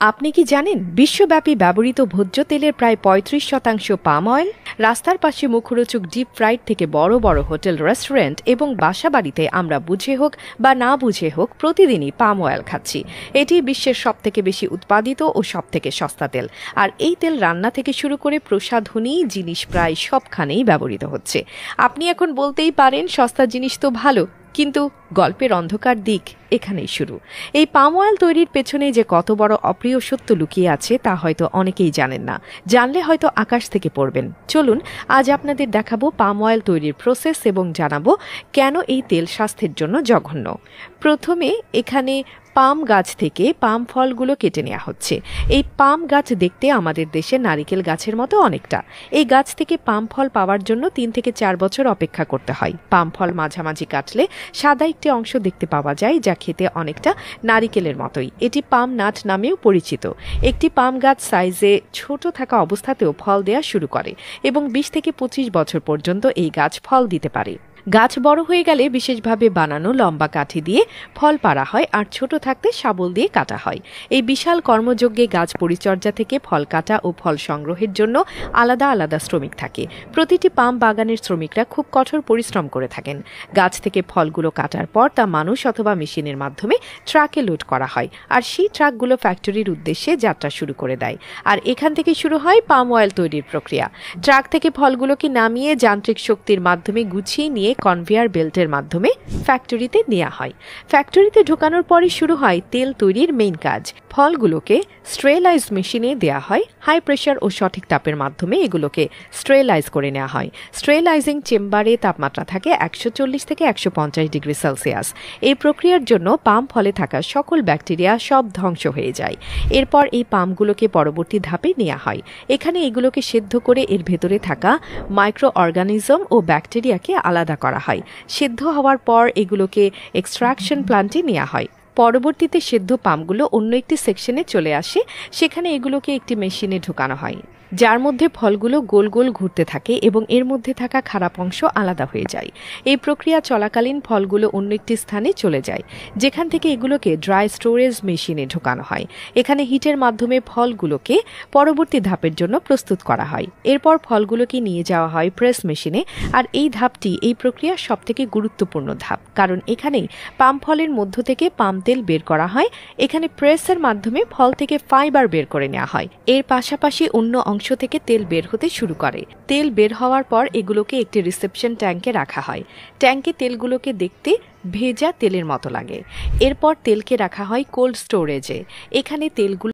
আপনি কি জানেন বিশ্বব্যাপী ব্যবহৃত ভোজ্য তেলের প্রায় ৩৫% পাম অয়েল? রাস্তার পাশে মুখরোচক ডিপ ফ্রাইড থেকে বড় বড় হোটেল, রেস্টুরেন্ট এবং বাসাবাড়িতে আমরা বুঝে হোক বা না বুঝে হোক প্রতিদিনই পাম অয়েল খাচ্ছি। এটি বিশ্বের সবথেকে বেশি উৎপাদিত ও সবথেকে সস্তা তেল। আর এই তেল রান্না থেকে শুরু করে প্রসাধনী জিনিস প্রায় সবখানেই ব্যবহৃত হচ্ছে। আপনি এখন বলতেই পারেন সস্তা জিনিস তো ভালো, কিন্তু গল্পের অন্ধকার দিক এখানেই শুরু। এই পাম অয়েল তৈরির পেছনে যে কত বড় অপ্রিয় সত্য লুকিয়ে আছে তা হয়তো অনেকেই জানেন না। জানলে হয়তো আকাশ থেকে পড়বেন। চলুন আজ আপনাদের দেখাবো পাম অয়েল তৈরির প্রসেস এবং জানাবো কেন এই তেল স্বাস্থ্যের জন্য জঘন্য। প্রথমে এখানে পাম গাছ থেকে পাম ফলগুলো কেটে নেওয়া হচ্ছে। এই পাম গাছ দেখতে আমাদের দেশে নারিকেল গাছের মতো অনেকটা। এই গাছ থেকে পাম ফল পাওয়ার জন্য ৩ থেকে ৪ বছর অপেক্ষা করতে হয়। পাম ফল মাঝামাঝি কাটলে সাদা একটি অংশ দেখতে পাওয়া যায়, যা খেতে অনেকটা নারিকেলের মতোই। এটি পাম নাট নামেও পরিচিত। একটি পাম গাছ সাইজে ছোট থাকা অবস্থাতেও ফল দেয়া শুরু করে এবং ২০ থেকে ২৫ বছর পর্যন্ত এই গাছ ফল দিতে পারে। গাছ বড় হয়ে গেলে বিশেষভাবে বানানো লম্বা কাঠি দিয়ে ফল পাড়া হয় আর ছোট থাকতে শাবল দিয়ে কাটা হয়। এই বিশাল কর্মযজ্ঞে গাছ পরিচর্যা থেকে ফল কাটা ও ফল সংগ্রহের জন্য আলাদা আলাদা শ্রমিক থাকে। প্রতিটি পাম বাগানের শ্রমিকরা খুব কঠোর পরিশ্রম করে থাকেন। গাছ থেকে ফলগুলো কাটার পর তা মানুষ অথবা মেশিনের মাধ্যমে ট্রাকে লোড করা হয়, আর সেই ট্রাকগুলো ফ্যাক্টরির উদ্দেশ্যে যাত্রা শুরু করে দেয়। আর এখান থেকে শুরু হয় পাম অয়েল তৈরির প্রক্রিয়া। ট্রাক থেকে ফলগুলোকে নামিয়ে যান্ত্রিক শক্তির মাধ্যমে গুছিয়ে নিয়ে কনভেয়ার বেল্টের মাধ্যমে ফ্যাক্টরিতে নেওয়া হয়। ফ্যাক্টরিতে ঢোকানোর পরে শুরু হয় তেল তৈরির মেইন কাজ। ফলগুলোকে স্টেরিলাইজ মেশিনে দেওয়া হয়। হাই প্রেশার ও সঠিক তাপের মাধ্যমে এগুলোকে স্টেরিলাইজ করে নেওয়া হয়। স্টেরিলাইজিং চেম্বারে তাপমাত্রা থাকে ১৪০ থেকে ১৫০ ডিগ্রি সেলসিয়াস। এই প্রক্রিয়ার জন্য পাম ফলে থাকা সকল ব্যাকটেরিয়া সব ধ্বংস হয়ে যায়। এরপর এই পামগুলোকে পরবর্তী ধাপে নেওয়া হয়। এখানে এগুলোকে সেদ্ধ করে এর ভেতরে থাকা মাইক্রো অর্গানিজম ও ব্যাকটেরিয়াকে আলাদা করা হয়। সেদ্ধ হওয়ার পর এগুলোকে এক্সট্রাকশন প্ল্যান্টে নেওয়া হয়। পরবর্তীতে সেদ্ধ পামগুলো অন্য একটি সেকশনে চলে আসে। সেখানে এগুলোকে একটি মেশিনে ঢোকানো হয়, যার মধ্যে ফলগুলো গোল গোল ঘুরতে থাকে এবং এর মধ্যে থাকা খারাপ অংশ আলাদা হয়ে যায়। এই প্রক্রিয়া চলাকালীন ফলগুলো অন্য একটি স্থানে চলে যায়, যেখান থেকে এগুলোকে ড্রাই স্টোরেজ মেশিনে ঢোকানো হয়। এখানে হিটের মাধ্যমে ফলগুলোকে পরবর্তী ধাপের জন্য প্রস্তুত করা হয়। এরপর ফলগুলোকে নিয়ে যাওয়া হয় প্রেস মেশিনে। আর এই ধাপটি এই প্রক্রিয়ার সবথেকে গুরুত্বপূর্ণ ধাপ, কারণ এখানেই পাম ফলের মধ্য থেকে পাম তেল বের করা হয়। এখানে প্রেসের মাধ্যমে ফল থেকে ফাইবার বের করে নেওয়া হয়। এর পাশাপাশি অন্য অংশ থেকে তেল বের হতে শুরু করে। তেল বের হওয়ার পর এগুলোকে একটি রিসেপশন ট্যাঙ্কে রাখা হয়। ট্যাঙ্কে তেলগুলোকে দেখতে ভেজা তেলের মতো লাগে। এরপর তেলকে রাখা হয় কোল্ড স্টোরেজে। এখানে তেলগুলো